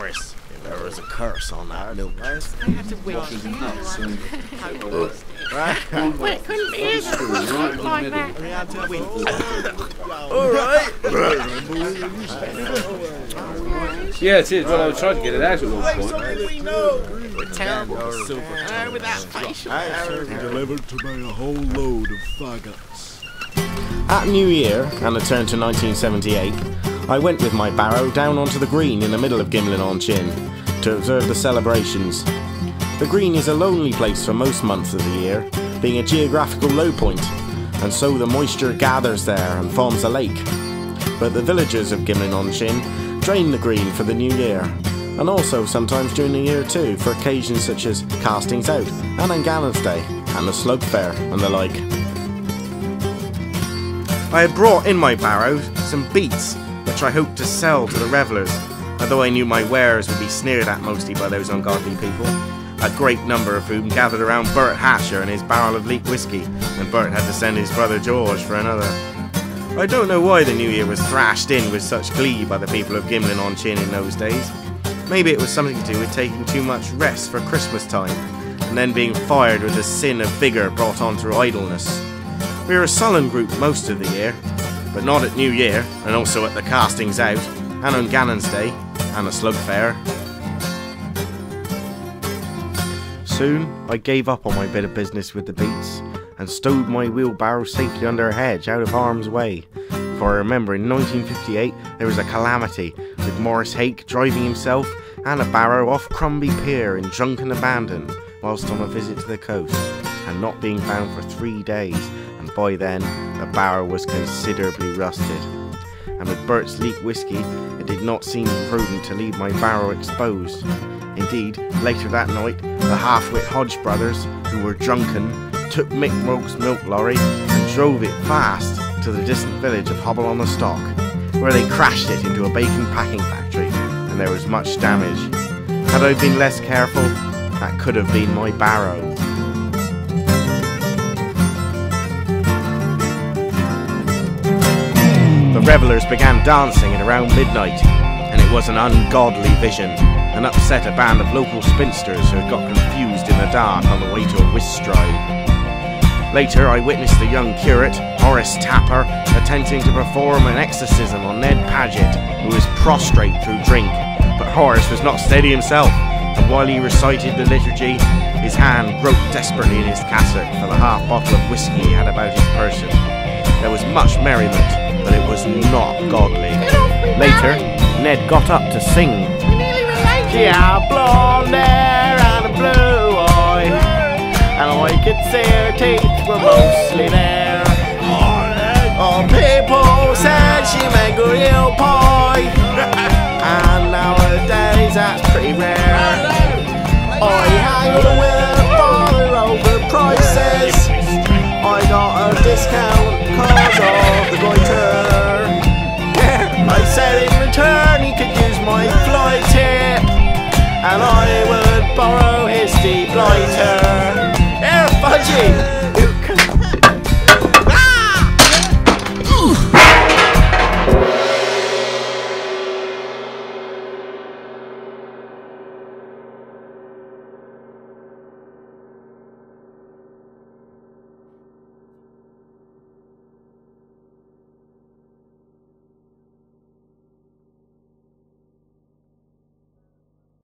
Horace, if there was a curse on that milk. Well, it couldn't be easy like that. Alright! Yeah, it is. Well, I was trying to get it out at one point. We're terrible with silver Without facial. Delivered to me a whole load of faggots. At New Year, and a turn to 1978, I went with my barrow down onto the green in the middle of Gimlin-on-Chin to observe the celebrations. The green is a lonely place for most months of the year, being a geographical low point, and so the moisture gathers there and forms a lake. But the villagers of Gimlin-on-Chin drain the green for the new year, and also sometimes during the year too for occasions such as castings out, and on Gannon's Day, and the slug fair, and the like. I had brought in my barrow some beets, which I hoped to sell to the revellers, although I knew my wares would be sneered at mostly by those ungodly people. A great number of whom gathered around Bert Hampshire and his barrel of leek whisky, and Bert had to send his brother George for another. I don't know why the new year was thrashed in with such glee by the people of Gimlin-on-Chin in those days. Maybe it was something to do with taking too much rest for Christmas time, and then being fired with the sin of vigour brought on through idleness. We were a sullen group most of the year, but not at New Year, and also at the castings out, and on Gannon's Day, and the slug fair. Soon I gave up on my bit of business with the beets, and stowed my wheelbarrow safely under a hedge out of harm's way. For I remember in 1958 there was a calamity, with Maurice Hake driving himself and a barrow off Crumby Pier in drunken abandon, whilst on a visit to the coast, and not being found for 3 days, and by then the barrow was considerably rusted. And with Bert's leek whisky, it did not seem prudent to leave my barrow exposed. Indeed, later that night, the half-wit Hodge brothers, who were drunken, took Mick Roke's milk lorry and drove it fast to the distant village of Hobble-on-the-Stock, where they crashed it into a bacon packing factory, and there was much damage. Had I been less careful, that could have been my barrow. The revellers began dancing at around midnight, and it was an ungodly vision, and upset a band of local spinsters who had got confused in the dark on the way to a whist drive. Later I witnessed the young curate, Horace Tapper, attempting to perform an exorcism on Ned Paget, who was prostrate through drink, but Horace was not steady himself, and while he recited the liturgy, his hand groped desperately in his cassock for the half bottle of whisky he had about his person. There was much merriment, but it was not godly. Later, Ned got up to sing. She had blonde hair and a blue eye, and I could see her teeth were mostly there. Oh, people said she made good eel pie, and nowadays that's pretty rare. I haggled with father over prices. I got a discount cause of the goiter. I said in return he could use my fly tip, and I would borrow his deep lighter. Here, Fudgy!